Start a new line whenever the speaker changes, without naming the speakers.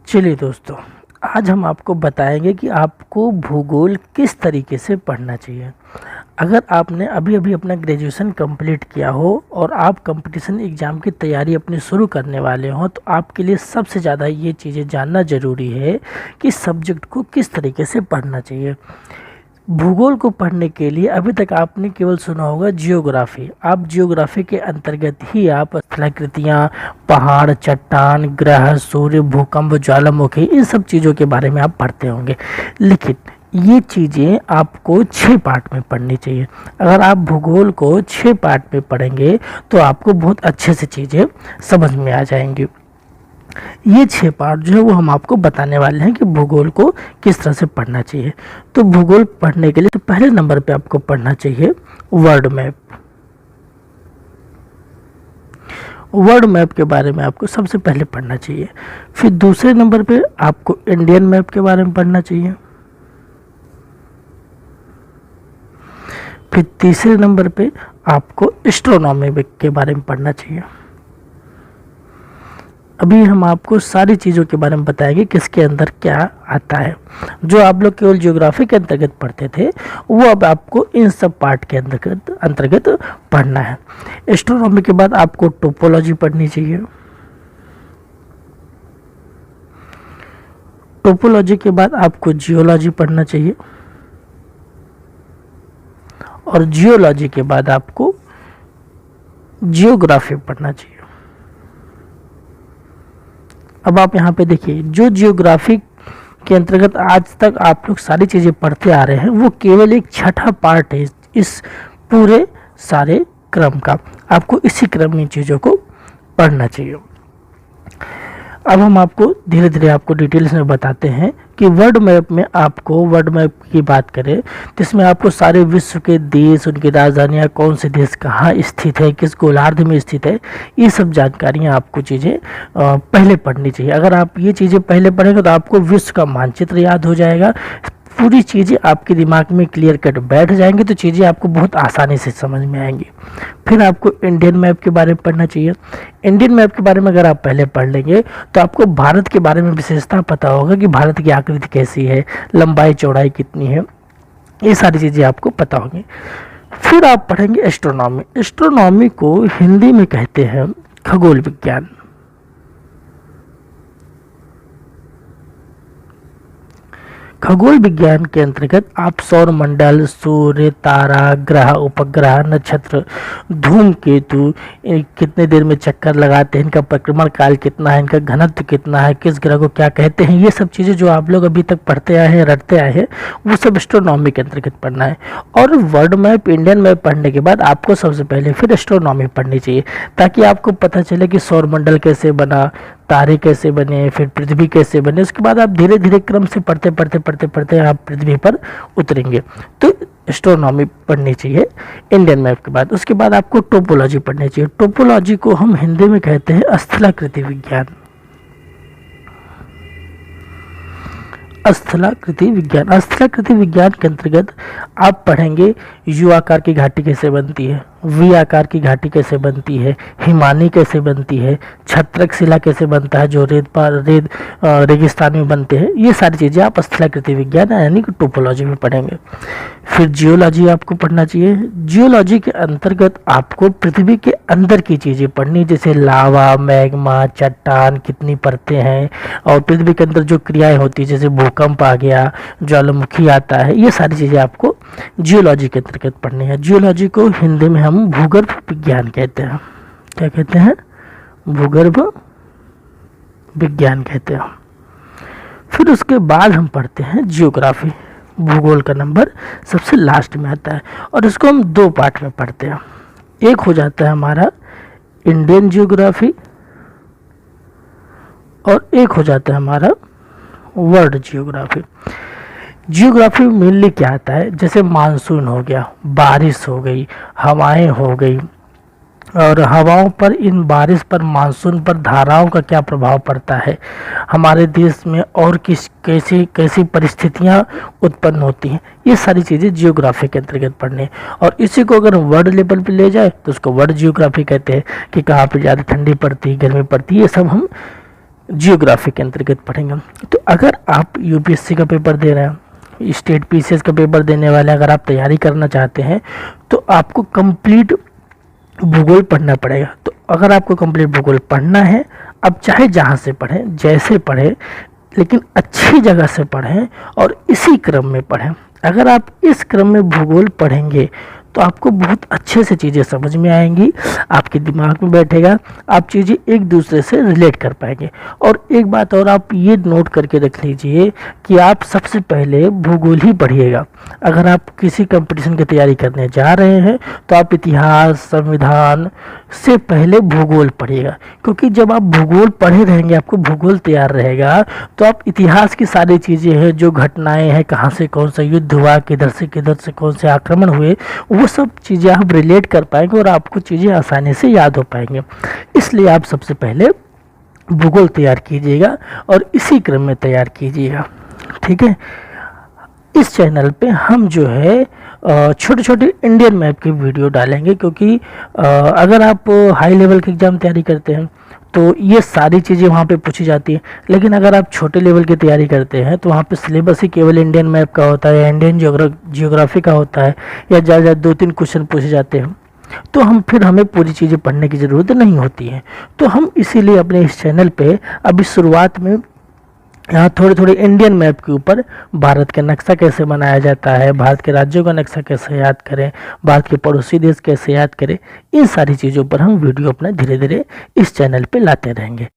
चलिए दोस्तों, आज हम आपको बताएंगे कि आपको भूगोल किस तरीके से पढ़ना चाहिए। अगर आपने अभी अभी अपना ग्रेजुएशन कंप्लीट किया हो और आप कंपटीशन एग्ज़ाम की तैयारी अपनी शुरू करने वाले हो, तो आपके लिए सबसे ज़्यादा ये चीज़ें जानना ज़रूरी है कि सब्जेक्ट को किस तरीके से पढ़ना चाहिए। भूगोल को पढ़ने के लिए अभी तक आपने केवल सुना होगा जियोग्राफी। आप जियोग्राफी के अंतर्गत ही आप स्थलाकृतियाँ, पहाड़, चट्टान, ग्रह, सूर्य, भूकंप, ज्वालामुखी, इन सब चीज़ों के बारे में आप पढ़ते होंगे। लेकिन ये चीज़ें आपको 6 पार्ट में पढ़नी चाहिए। अगर आप भूगोल को 6 पार्ट में पढ़ेंगे तो आपको बहुत अच्छे से चीज़ें समझ में आ जाएंगी। ये 6 पार्ट जो है वो हम आपको बताने वाले हैं कि भूगोल को किस तरह से पढ़ना चाहिए। तो भूगोल पढ़ने के लिए तो पहले नंबर पे आपको पढ़ना चाहिए वर्ल्ड मैप। वर्ल्ड मैप के बारे में आपको सबसे पहले पढ़ना चाहिए। फिर दूसरे नंबर पे आपको इंडियन मैप के बारे में पढ़ना चाहिए। फिर तीसरे नंबर पे आपको एस्ट्रोनॉमी के बारे में पढ़ना चाहिए। अभी हम आपको सारी चीज़ों के बारे में बताएंगे किसके अंदर क्या आता है। जो आप लोग केवल ज्योग्राफी के अंतर्गत पढ़ते थे वो अब आपको इन सब पार्ट के अंतर्गत पढ़ना है। एस्ट्रोनॉमी के बाद आपको टोपोलॉजी पढ़नी चाहिए। टोपोलॉजी के बाद आपको जियोलॉजी पढ़ना चाहिए और जियोलॉजी के बाद आपको जियोग्राफी पढ़ना चाहिए। अब आप यहाँ पे देखिए, जो जियोग्राफी के अंतर्गत आज तक आप लोग सारी चीज़ें पढ़ते आ रहे हैं वो केवल एक छठा पार्ट है इस पूरे सारे क्रम का। आपको इसी क्रम में चीज़ों को पढ़ना चाहिए। अब हम आपको धीरे धीरे आपको डिटेल्स में बताते हैं कि वर्ल्ड मैप में आपको वर्ल्ड मैप की बात करें तो इसमें आपको सारे विश्व के देश, उनकी राजधानियाँ, कौन से देश कहाँ स्थित है, किस गोलार्ध में स्थित है, ये सब जानकारियाँ आपको चीज़ें पहले पढ़नी चाहिए। अगर आप ये चीज़ें पहले पढ़ेंगे तो आपको विश्व का मानचित्र याद हो जाएगा। पूरी चीज़ें आपके दिमाग में क्लियर कट बैठ जाएंगी तो चीज़ें आपको बहुत आसानी से समझ में आएंगी। फिर आपको इंडियन मैप के बारे में पढ़ना चाहिए। इंडियन मैप के बारे में अगर आप पहले पढ़ लेंगे तो आपको भारत के बारे में विशेषता पता होगा कि भारत की आकृति कैसी है, लंबाई चौड़ाई कितनी है, ये सारी चीज़ें आपको पता होंगी। फिर आप पढ़ेंगे एस्ट्रोनॉमी। एस्ट्रोनॉमी को हिंदी में कहते हैं खगोल विज्ञान। खगोल विज्ञान के अंतर्गत आप सौर मंडल, सूर्य, तारा, ग्रह, उपग्रह, नक्षत्र, धूमकेतु कितने देर में चक्कर लगाते हैं, इनका परिक्रमण काल कितना है, इनका घनत्व कितना है, किस ग्रह को क्या कहते हैं, ये सब चीज़ें जो आप लोग अभी तक पढ़ते आए हैं, रटते आए हैं, वो सब एस्ट्रोनॉमी के अंतर्गत पढ़ना है। और वर्ल्ड मैप, इंडियन मैप पढ़ने के बाद आपको सबसे पहले फिर एस्ट्रोनॉमी पढ़नी चाहिए ताकि आपको पता चले कि सौर मंडल कैसे बना, तारे कैसे बने, फिर पृथ्वी कैसे बने। उसके बाद आप धीरे धीरे क्रम से पढ़ते पढ़ते पढ़ते पढ़ते आप पृथ्वी पर उतरेंगे। तो एस्ट्रोनॉमी पढ़नी चाहिए इंडियन मैप के बाद। उसके बाद आपको टोपोलॉजी पढ़नी चाहिए। टोपोलॉजी को हम हिंदी में कहते हैं स्थलाकृति विज्ञान। स्थलाकृति विज्ञान, स्थलाकृति विज्ञान के अंतर्गत आप पढ़ेंगे यू आकार की घाटी कैसे बनती है, वी आकार की घाटी कैसे बनती है, हिमानी कैसे बनती है, छत्रक शिला कैसे बनता है जो रेगिस्तान में बनते हैं। ये सारी चीज़ें आप स्थलाकृति विज्ञान यानी कि टोपोलॉजी में पढ़ेंगे। फिर जियोलॉजी आपको पढ़ना चाहिए। जियोलॉजी के अंतर्गत आपको पृथ्वी के अंदर की चीज़ें पढ़नी, जैसे लावा, मैग्मा, चट्टान कितनी परतें हैं और पृथ्वी के अंदर जो क्रियाएं होती है जैसे भूकंप आ गया, ज्वालामुखी आता है, ये सारी चीज़ें आपको जियोलॉजी के अंतर्गत पढ़नी है। जियोलॉजी को हिंदी में हम भूगर्भ विज्ञान कहते हैं। क्या कहते हैं? भूगर्भ विज्ञान कहते हैं। फिर उसके बाद हम पढ़ते हैं जियोग्राफी। भूगोल का नंबर सबसे लास्ट में आता है और इसको हम 2 पार्ट में पढ़ते हैं। एक हो जाता है हमारा इंडियन जियोग्राफी और एक हो जाता है हमारा वर्ल्ड जियोग्राफी। जियोग्राफी में मेनली क्या आता है, जैसे मानसून हो गया, बारिश हो गई, हवाएं हो गई और हवाओं पर, इन बारिश पर, मानसून पर धाराओं का क्या प्रभाव पड़ता है, हमारे देश में और कैसी कैसी परिस्थितियां उत्पन्न होती हैं, ये सारी चीज़ें जियोग्राफी के अंतर्गत पढ़ने। और इसी को अगर हम वर्ल्ड लेवल पे ले जाए तो उसको वर्ल्ड जियोग्राफी कहते हैं कि कहाँ पे ज़्यादा ठंडी पड़ती है, गर्मी पड़ती है, ये सब हम जियोग्राफी के अंतर्गत पढ़ेंगे। तो अगर आप यूपीएससी का पेपर दे रहे हैं, स्टेट पीसीएस का पेपर देने वाले अगर आप तैयारी करना चाहते हैं तो आपको कंप्लीट भूगोल पढ़ना पड़ेगा। तो अगर आपको कंप्लीट भूगोल पढ़ना है, अब चाहे जहाँ से पढ़ें, जैसे पढ़ें, लेकिन अच्छी जगह से पढ़ें और इसी क्रम में पढ़ें। अगर आप इस क्रम में भूगोल पढ़ेंगे तो आपको बहुत अच्छे से चीज़ें समझ में आएंगी, आपके दिमाग में बैठेगा, आप चीज़ें एक दूसरे से रिलेट कर पाएंगे। और एक बात और आप ये नोट करके रख लीजिए कि आप सबसे पहले भूगोल ही पढ़िएगा। अगर आप किसी कंपटीशन की तैयारी करने जा रहे हैं तो आप इतिहास, संविधान से पहले भूगोल पढ़िएगा, क्योंकि जब आप भूगोल पढ़े रहेंगे, आपको भूगोल तैयार रहेगा, तो आप इतिहास की सारी चीज़ें हैं, जो घटनाएं हैं, कहाँ से कौन सा युद्ध हुआ, किधर से कौन से आक्रमण हुए, वो सब चीज़ें आप रिलेट कर पाएंगे और आपको चीज़ें आसानी से याद हो पाएंगे। इसलिए आप सबसे पहले भूगोल तैयार कीजिएगा और इसी क्रम में तैयार कीजिएगा, ठीक है। इस चैनल पे हम जो है छोटे छोटे इंडियन मैप की वीडियो डालेंगे, क्योंकि अगर आप हाई लेवल की एग्ज़ाम तैयारी करते हैं तो ये सारी चीज़ें वहाँ पे पूछी जाती है, लेकिन अगर आप छोटे लेवल की तैयारी करते हैं तो वहाँ पे सिलेबस ही केवल इंडियन मैप का होता है या इंडियन जियोग्राफी का होता है, या ज़्यादा 2-3 क्वेश्चन पूछे जाते हैं। तो हमें पूरी चीज़ें पढ़ने की ज़रूरत नहीं होती है। तो हम इसीलिए अपने इस चैनल पे अभी शुरुआत में यहाँ थोड़े थोड़े इंडियन मैप के ऊपर भारत का नक्शा कैसे बनाया जाता है, भारत के राज्यों का नक्शा कैसे याद करें, भारत के पड़ोसी देश कैसे याद करें, इन सारी चीज़ों पर हम वीडियो अपना धीरे धीरे इस चैनल पे लाते रहेंगे।